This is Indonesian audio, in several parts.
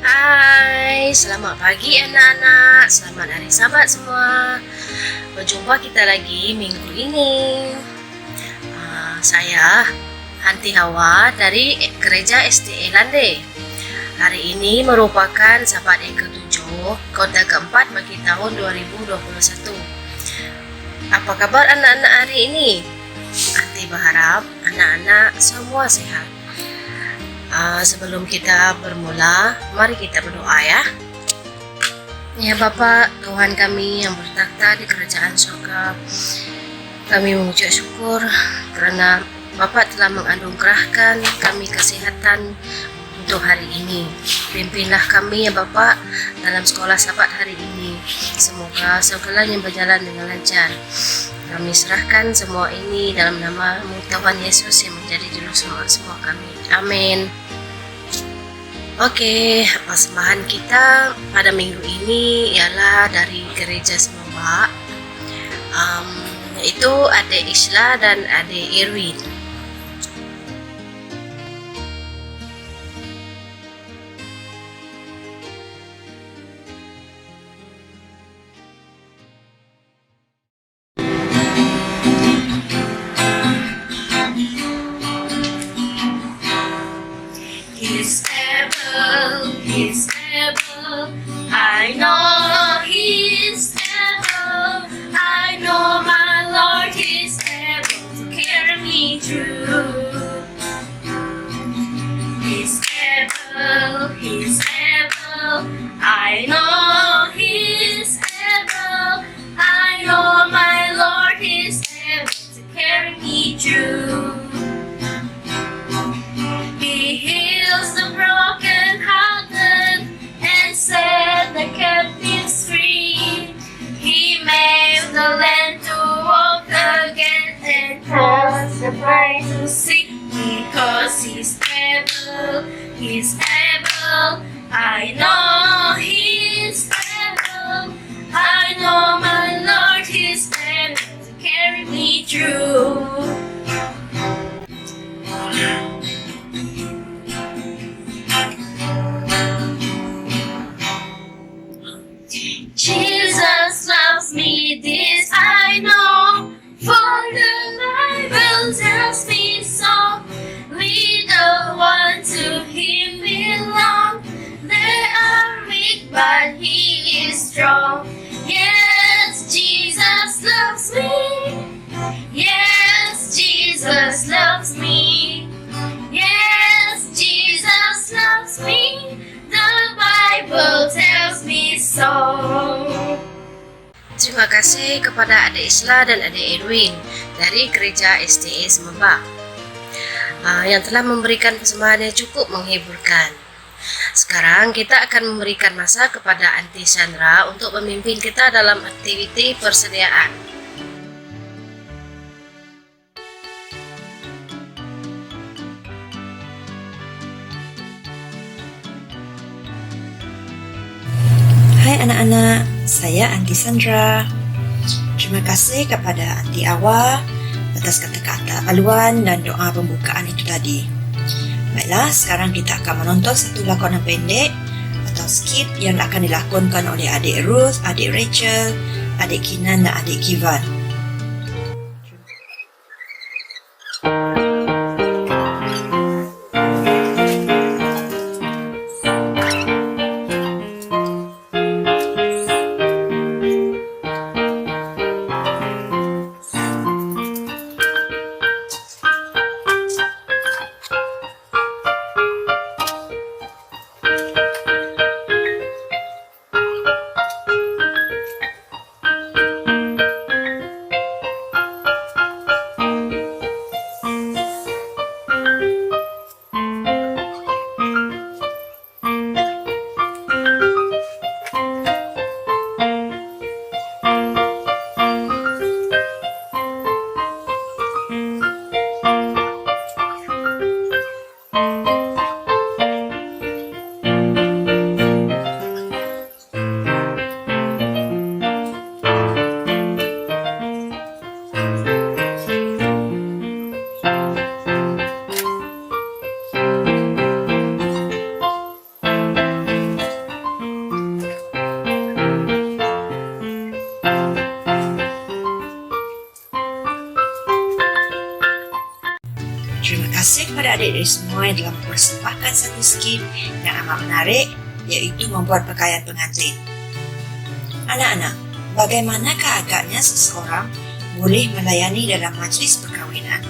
Hai, selamat pagi anak-anak, selamat hari Sabat semua. Berjumpa kita lagi minggu ini. Saya Hanti Hawa dari Gereja SDA Lande. Hari ini merupakan Sabat yang ke-7, khotbah keempat bagi tahun 2021. Apa kabar anak-anak hari ini? Hanti berharap anak-anak semua sehat. Sebelum kita bermula, mari kita berdoa ya. Ya Bapa, Tuhan kami yang bertakhta di kerajaan surga, kami mengucap syukur kerana Bapa telah menganugerahkan kami kesehatan untuk hari ini. Pimpinlah kami ya Bapa dalam sekolah Sabat hari ini. Semoga segalanya berjalan dengan lancar. Kami serahkan semua ini dalam nama Tuhan Yesus yang menjadi juru selamat semua kami. Amin. Oke, persembahan kita pada minggu ini ialah dari Gereja Semoga, yaitu Adik Isla dan Adik Irwin. He's able, I know He's able, I know my Lord is able to carry me through. He's able, I know He's able, I know my Lord is able to carry me through. He heals the broken hearted and set the captives free. He made the land to walk again and caused the blind to see. Because He's able, I know He's able, I know my Lord is able to carry me through. Jesus loves me, this I know, for the Bible tells me so. We the one to Him belong. They are weak, but He is strong. Yes, Jesus loves me. Yes, Jesus loves me. Yes, Jesus loves me. The Bible tells me so. Terima kasih kepada Adik Isla dan Adik Edwin dari Gereja SDA Semerbak yang telah memberikan persembahan yang cukup menghiburkan. Sekarang kita akan memberikan masa kepada Aunty Sandra untuk memimpin kita dalam aktiviti persediaan. Hai anak-anak, saya Aunty Sandra. Terima kasih kepada Aunty Awa atas kata-kata haluan dan doa pembukaan itu tadi. Baiklah, sekarang kita akan menonton satu lakonan pendek atau skit yang akan dilakonkan oleh adik Ruth, adik Rachel, adik Kinan dan adik Kivan. adik-adik dari semua yang telah mempersembahkan satu skit yang amat menarik, yaitu membuat pakaian pengantin. Anak-anak, bagaimanakah agaknya seseorang boleh melayani dalam majlis perkahwinan?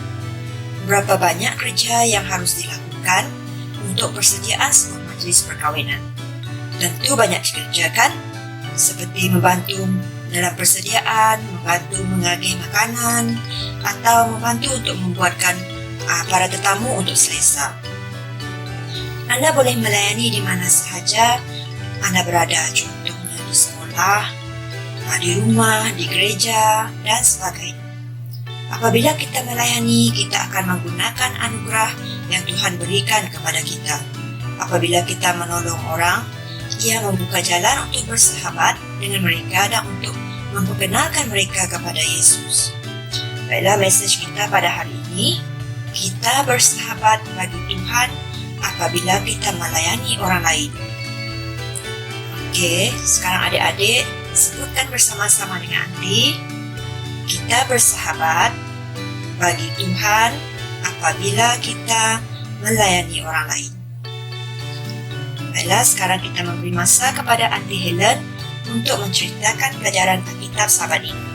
Berapa banyak kerja yang harus dilakukan untuk persediaan sebuah majlis perkahwinan? Tentu banyak dikerjakan, seperti membantu dalam persediaan, membantu mengagih makanan, atau membantu untuk membuatkan para tetamu untuk selesa. Anda boleh melayani di mana sahaja Anda berada, contohnya di sekolah, di rumah, di gereja, dan sebagainya. Apabila kita melayani, kita akan menggunakan anugerah yang Tuhan berikan kepada kita. Apabila kita menolong orang, Ia membuka jalan untuk bersahabat dengan mereka dan untuk memperkenalkan mereka kepada Yesus. Baiklah, mesej kita pada hari ini, kita bersahabat bagi Tuhan apabila kita melayani orang lain. Oke, sekarang adik-adik sebutkan bersama-sama dengan Andi. Kita bersahabat bagi Tuhan apabila kita melayani orang lain. Baiklah, sekarang kita memberi masa kepada Aunty Helen untuk menceritakan pelajaran Alkitab sahabat ini.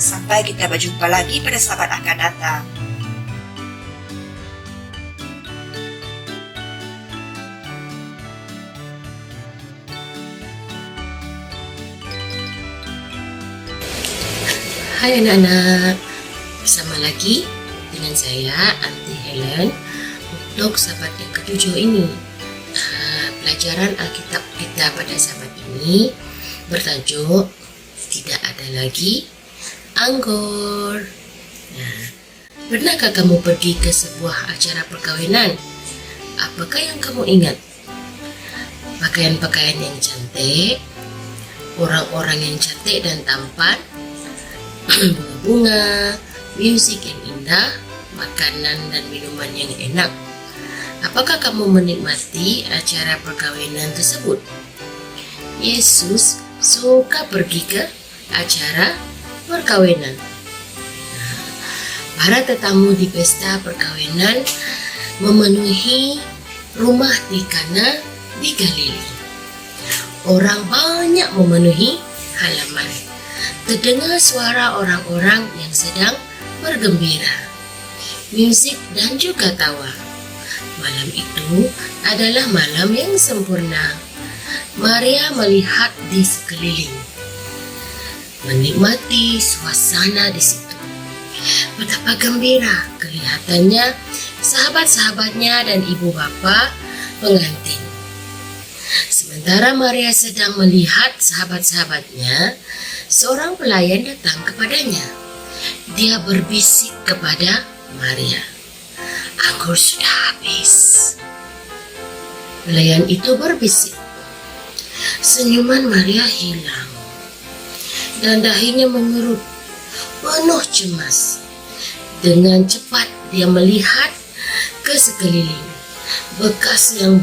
Sampai kita berjumpa lagi pada sahabat akan datang. Hai anak-anak, bersama lagi dengan saya Aunty Helen untuk sahabat yang ketujuh ini. Pelajaran Alkitab kita pada sahabat ini bertajuk Tidak Ada Lagi Anggur. Pernahkah kamu pergi ke sebuah acara perkawinan? Apakah yang kamu ingat? Pakaian-pakaian yang cantik, orang-orang yang cantik dan tampan, bunga-bunga, musik yang indah, makanan dan minuman yang enak. Apakah kamu menikmati acara perkawinan tersebut? Yesus suka pergi ke acara perkawinan. Para tetamu di pesta perkawinan memenuhi rumah di Kana di Galili. Orang banyak memenuhi halaman. Terdengar suara orang-orang yang sedang bergembira, musik dan juga tawa. Malam itu adalah malam yang sempurna. Maria melihat di sekeliling, menikmati suasana di situ. Betapa gembira kelihatannya sahabat-sahabatnya dan ibu bapa pengantin. Sementara Maria sedang melihat sahabat-sahabatnya, seorang pelayan datang kepadanya. Dia berbisik kepada Maria, "Anggur sudah habis." Pelayan itu berbisik. Senyuman Maria hilang dan dahinya mengerut, penuh cemas. Dengan cepat dia melihat ke sekeliling. Bekas yang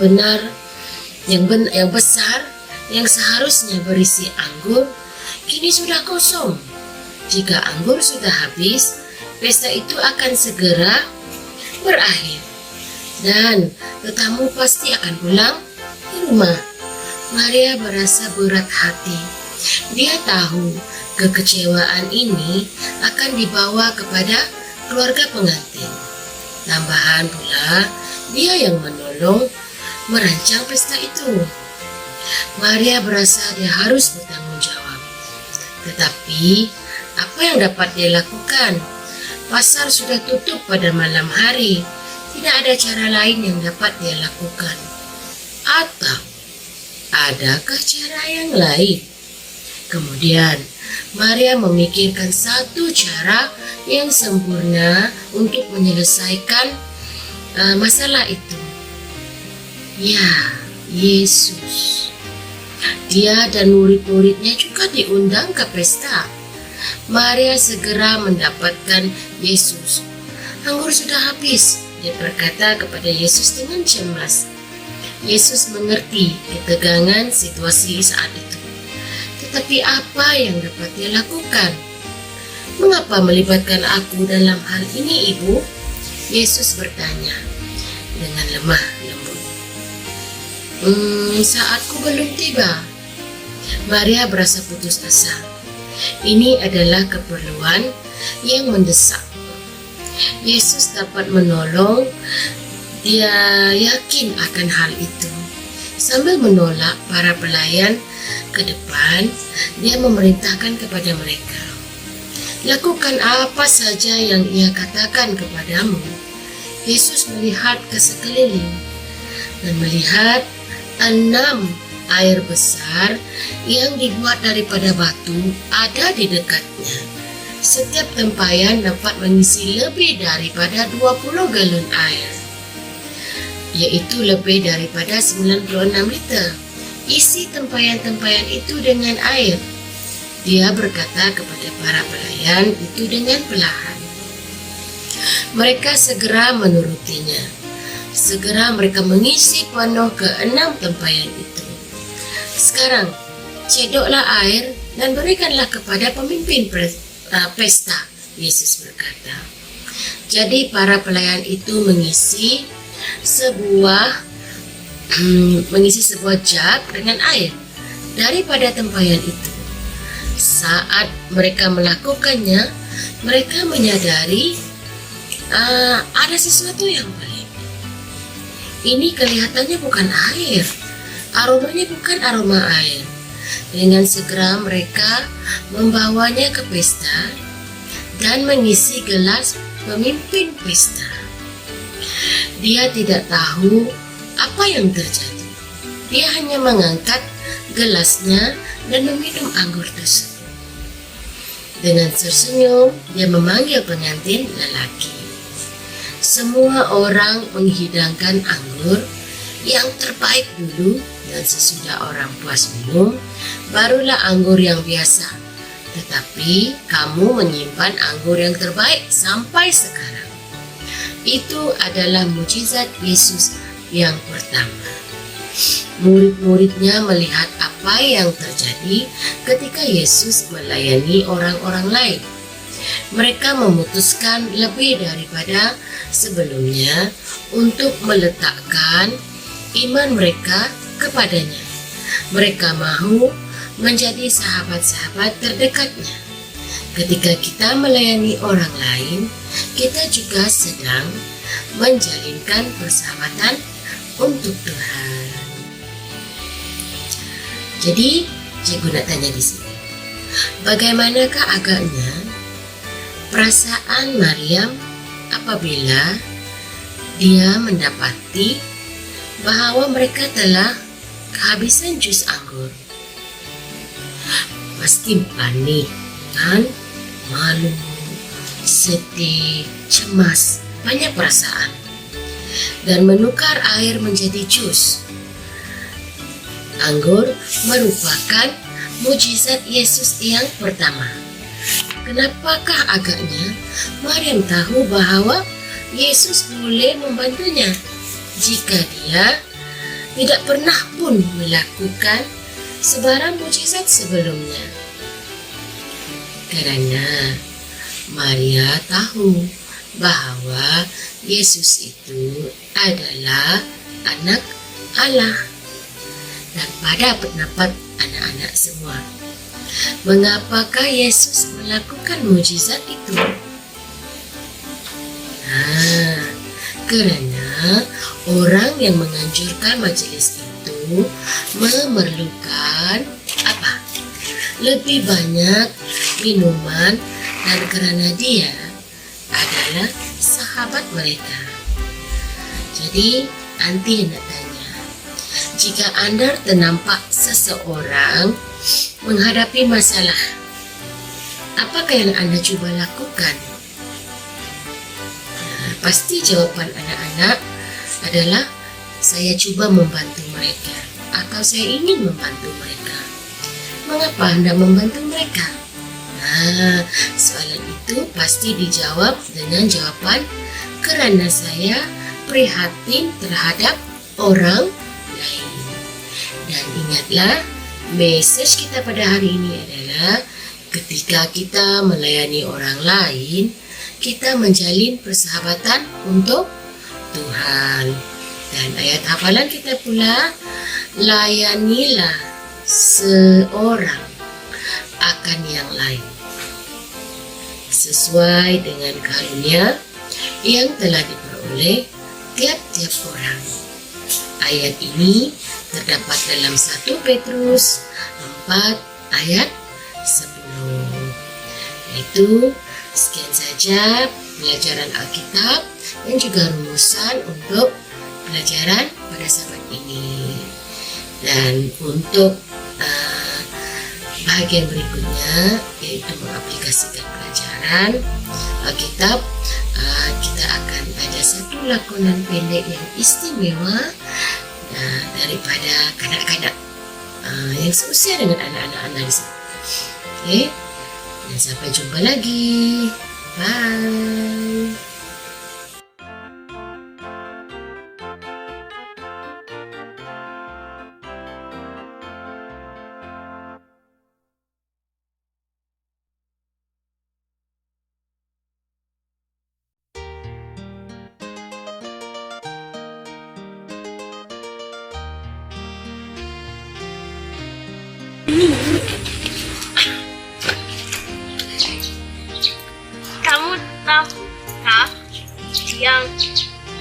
besar yang seharusnya berisi anggur kini sudah kosong. Jika anggur sudah habis, pesta itu akan segera berakhir dan tetamu pasti akan pulang ke rumah. Maria merasa berat hati. Dia tahu kekecewaan ini akan dibawa kepada keluarga pengantin. Tambahan pula, dia yang menolong merancang pesta itu. Maria berasa dia harus bertanggung jawab. Tetapi, apa yang dapat dia lakukan? Pasar sudah tutup pada malam hari. Tidak ada cara lain yang dapat dia lakukan. Atau, adakah cara yang lain? Kemudian, Maria memikirkan satu cara yang sempurna untuk menyelesaikan masalah itu. Ya, Yesus. Dia dan murid-muridnya juga diundang ke pesta. Maria segera mendapatkan Yesus. "Anggur sudah habis," dia berkata kepada Yesus dengan cemas. Yesus mengerti ketegangan situasi saat itu. Tetapi apa yang dapat dia lakukan? "Mengapa melibatkan aku dalam hal ini, Ibu?" Yesus bertanya. dengan lemah lembut. Saatku belum tiba. Maria berasa putus asa. Ini adalah keperluan yang mendesak. Yesus dapat menolong. Dia yakin akan hal itu. Sambil menolak para pelayan ke depan, dia memerintahkan kepada mereka, "Lakukan apa saja yang ia katakan kepadamu." Yesus melihat ke sekeliling dan melihat 6 air besar yang dibuat daripada batu ada di dekatnya. Setiap tempayan dapat mengisi lebih daripada 20 galon air, yaitu lebih daripada 96 liter. Isi tempayan-tempayan itu dengan air. Dia berkata kepada para pelayan itu dengan perlahan. Mereka segera menurutinya. Segera mereka mengisi penuh ke-6 tempayan itu. "Sekarang, cedoklah air dan berikanlah kepada pemimpin pesta," Yesus berkata. Jadi para pelayan itu mengisi sebuah jug dengan air daripada tempayan itu. Saat mereka melakukannya, mereka menyadari ada sesuatu yang baik. Ini kelihatannya bukan air, aromanya bukan aroma air. Dengan segera mereka membawanya ke pesta dan mengisi gelas pemimpin pesta. Dia tidak tahu apa yang terjadi. Dia hanya mengangkat gelasnya dan meminum anggur tersebut. Dengan tersenyum, dia memanggil pengantin lelaki. Semua orang menghidangkan anggur yang terbaik dulu, dan sesudah orang puas minum, barulah anggur yang biasa. Tetapi kamu menyimpan anggur yang terbaik sampai sekarang. Itu adalah mukjizat Yesus yang pertama. Murid-muridnya melihat apa yang terjadi ketika Yesus melayani orang-orang lain. Mereka memutuskan lebih daripada sebelumnya untuk meletakkan iman mereka kepadanya. Mereka mahu menjadi sahabat-sahabat terdekatnya. Ketika kita melayani orang lain, kita juga sedang menjalinkan persahabatan untuk Tuhan. Jadi, Cikgu nak tanya di sini, bagaimanakah agaknya perasaan Maryam apabila dia mendapati bahwa mereka telah kehabisan jus anggur? Pasti panik, kan? Malu, sedih, cemas, banyak perasaan. Dan menukar air menjadi jus anggur merupakan mukjizat Yesus yang pertama. Kenapakah agaknya Maryam tahu bahwa Yesus boleh membantunya jika dia tidak pernah pun melakukan sebarang mukjizat sebelumnya? Karena Maria tahu bahwa Yesus itu adalah anak Allah. Dan pada pendapat anak-anak semua, mengapakah Yesus melakukan mukjizat itu? Karena orang yang menganjurkan majelis itu memerlukan apa? Lebih banyak minuman, dan karena dia adalah sahabat mereka. Jadi, Anti hendak tanya, jika Anda ternampak seseorang menghadapi masalah, apakah yang Anda cuba lakukan? Pasti jawaban anak-anak adalah saya cuba membantu mereka, atau saya ingin membantu mereka. Mengapa Anda membantu mereka? Soalan itu pasti dijawab dengan jawaban karena saya prihatin terhadap orang lain. Dan ingatlah, message kita pada hari ini adalah ketika kita melayani orang lain, kita menjalin persahabatan untuk Tuhan. Dan ayat hafalan kita pula, layanilah seorang akan yang lain sesuai dengan karunia yang telah diperoleh tiap-tiap orang. Ayat ini terdapat dalam 1 Petrus 4 ayat 10. Itu sekian saja pelajaran Alkitab dan juga rumusan untuk pelajaran pada sahabat ini. Dan untuk bahagian berikutnya, yaitu mengaplikasikan pelajaran Alkitab, kita akan ada satu lakonan pendek yang istimewa daripada kanak-kanak yang seusia dengan anak-anak analisa. Oke, dan sampai jumpa lagi. Bye. Kamu tahukah yang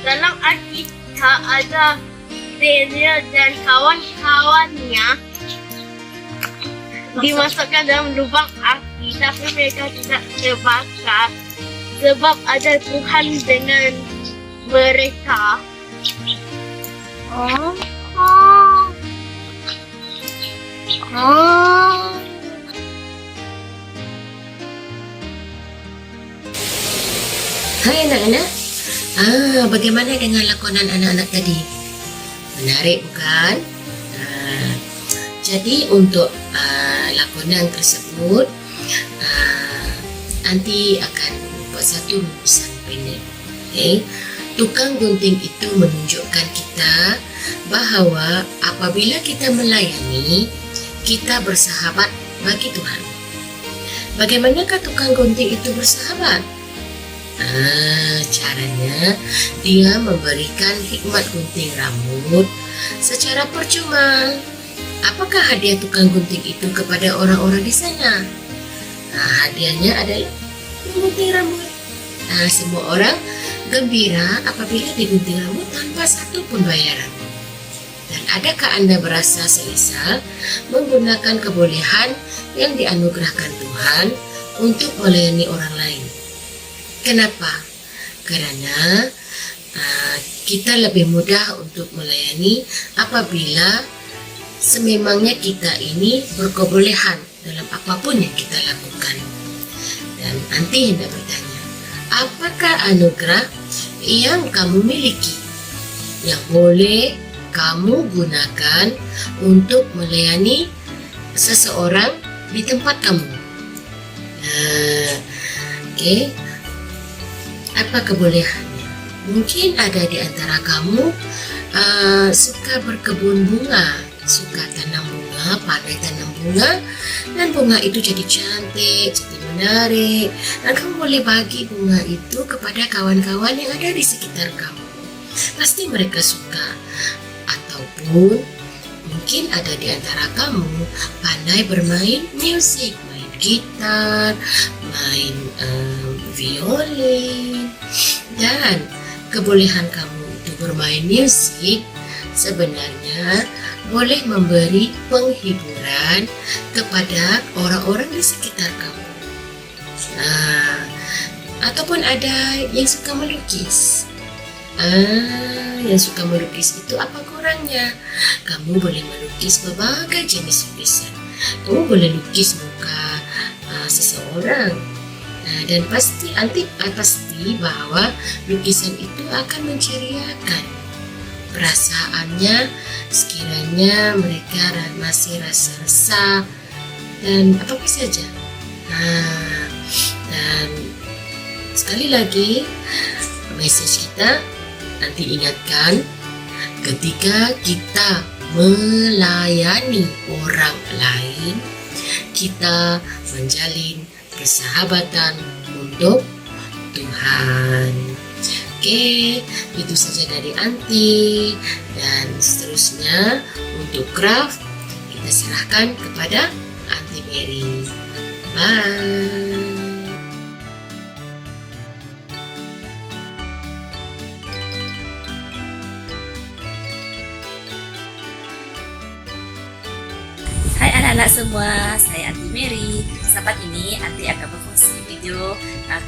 dalam Alkitab ada Daniel dan kawan-kawannya dimasukkan dalam lubang api, tapi mereka tidak terbakar sebab ada Tuhan dengan mereka. Hai anak-anak, bagaimana dengan lakonan anak-anak tadi? Menarik bukan? Jadi untuk lakonan tersebut, nanti akan buat satu rumusan pendek. Okay? Tukang gunting itu menunjukkan kita bahawa apabila kita melayani, kita bersahabat bagi Tuhan. Bagaimanakah tukang gunting itu bersahabat? Caranya dia memberikan khidmat gunting rambut secara percuma. Apakah hadiah tukang gunting itu kepada orang-orang di sana? Hadiahnya adalah gunting rambut. Semua orang gembira apabila digunting rambut tanpa satu pun bayaran. Dan adakah Anda berasa selesa menggunakan kebolehan yang dianugerahkan Tuhan untuk melayani orang lain? Kenapa? Karena kita lebih mudah untuk melayani apabila sememangnya kita ini berkebolehan dalam apapun yang kita lakukan. Dan nanti hendak bertanya, apakah anugerah yang kamu miliki yang boleh kamu gunakan untuk melayani seseorang di tempat kamu? Oke. Apa kebolehannya? Mungkin ada di antara kamu suka berkebun bunga, suka tanam bunga, pandai tanam bunga, dan bunga itu jadi cantik, jadi menarik, dan kamu boleh bagi bunga itu kepada kawan-kawan yang ada di sekitar kamu. Pasti mereka suka. Ataupun mungkin ada di antara kamu pandai bermain musik, main gitar, main violin, dan kebolehan kamu itu bermain musik sebenarnya boleh memberi penghiburan kepada orang-orang di sekitar kamu. Ataupun ada yang suka melukis. Yang suka melukis itu apa kurangnya? Kamu boleh melukis berbagai jenis lukisan. Kamu boleh lukis muka seseorang. Dan pasti bahwa lukisan itu akan menceriakan perasaannya sekiranya mereka masih rasa resah dan apa saja. Dan sekali lagi message kita nanti ingatkan, ketika kita melayani orang lain, kita menjalin persahabatan untuk Tuhan. Oke, itu saja dari Anti. Dan seterusnya untuk craft kita serahkan kepada Anti Mary. Bye. Hai anak-anak semua, saya Aunty Mary. Sahabat ini, Aunty akan berkongsi video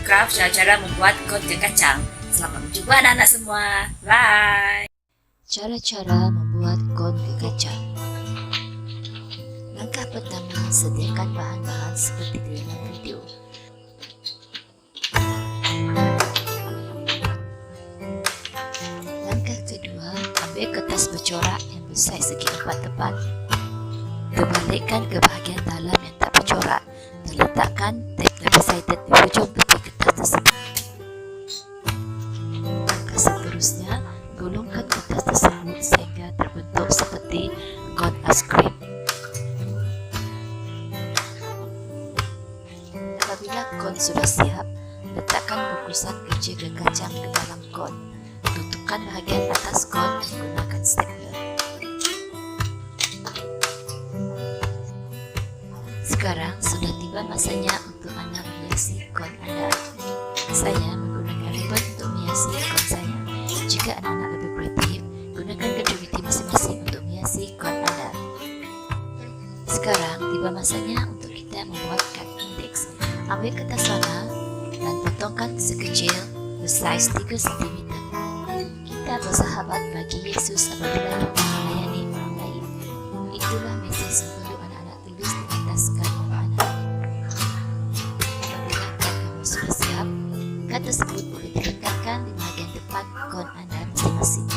craft cara-cara membuat konten kacang. Selamat berjumpa anak-anak semua. Bye. Cara-cara membuat konde kacang. Langkah pertama, sediakan bahan-bahan seperti di dalam video. Langkah kedua, ambil kertas bercorak yang bersaiz segi 4 tepat. Terbalikkan ke bahagian dalam yang tak bercorak dan letakkan tape double-sided di hujung tepi kertas tersebut. Langkah seterusnya, gulungkan kertas tersebut sehingga terbentuk seperti cone ice cream. Apabila cone sudah siap, letakkan bungkusan kecil kacang ke dalam cone. Tutupkan bahagian atas cone menggunakan stapler. Sekarang sudah tiba masanya untuk anda menghiasi cone anda. Saya menggunakan ribbon untuk menghiasi cone saya. Jika anak-anak lebih kreatif, gunakan kreativiti masing-masing untuk menghiasi cone anda. Sekarang tiba masanya untuk kita membuat kad indeks. Ambil kertas warna dan potongkan sekecil bersaiz 3 cm. Kita bersahabat bagi Yesus apabila kita melayani orang lain. Itulah mesej yang perlu anak-anak tulis di atas kad anak-anak. Apabila kad kamu sudah siap, kad tersebut boleh dilekatkan di bahagian depan cone anda masing-masing.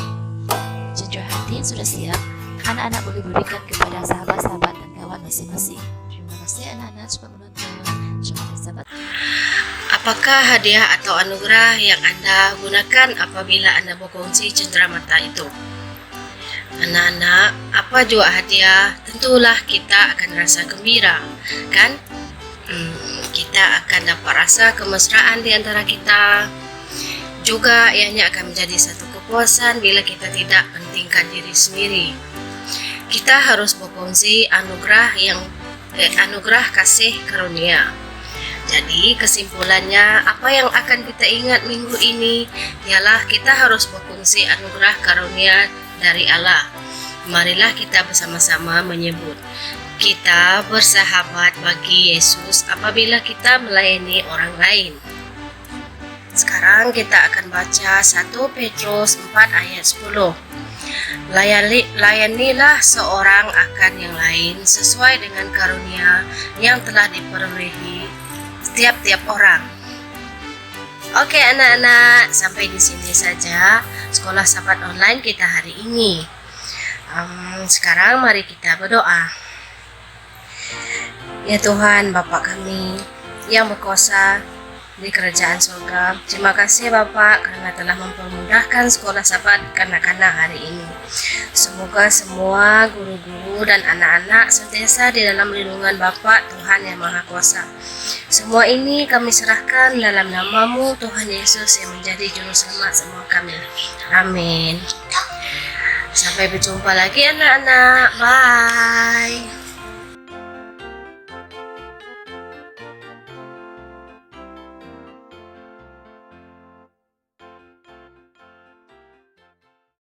Cendera hati yang sudah siap, anak-anak boleh berikan kepada sahabat-sahabat dan kawan masing-masing. Terima kasih anak-anak sudah menonton. Terima kasih sahabat. Apakah hadiah atau anugerah yang Anda gunakan apabila Anda berkongsi cendera mata itu? Anak-anak, apa jua hadiah, tentulah kita akan rasa gembira, kan? Kita akan dapat rasa kemesraan di antara kita. Juga ianya akan menjadi satu kepuasan bila kita tidak pentingkan diri sendiri. Kita harus berkongsi anugerah kasih karunia. Jadi kesimpulannya, apa yang akan kita ingat minggu ini ialah kita harus berfungsi anugerah karunia dari Allah. Marilah kita bersama-sama menyebut, kita bersahabat bagi Yesus apabila kita melayani orang lain. Sekarang kita akan baca 1 Petrus 4 ayat 10. Layanilah seorang akan yang lain sesuai dengan karunia yang telah diperolehi tiap-tiap orang. Oke anak-anak, sampai di sini saja sekolah sahabat online kita hari ini. Sekarang mari kita berdoa. Ya Tuhan, Bapa kami yang berkuasa di kerajaan surga, terima kasih Bapak karena telah mempermudahkan sekolah sahabat kanak-kanak hari ini. Semoga semua guru-guru dan anak-anak senantiasa di dalam lindungan Bapak Tuhan yang Maha Kuasa. Semua ini kami serahkan dalam nama-Mu Tuhan Yesus yang menjadi juru selamat semua kami. Amin. Sampai berjumpa lagi anak-anak. Bye.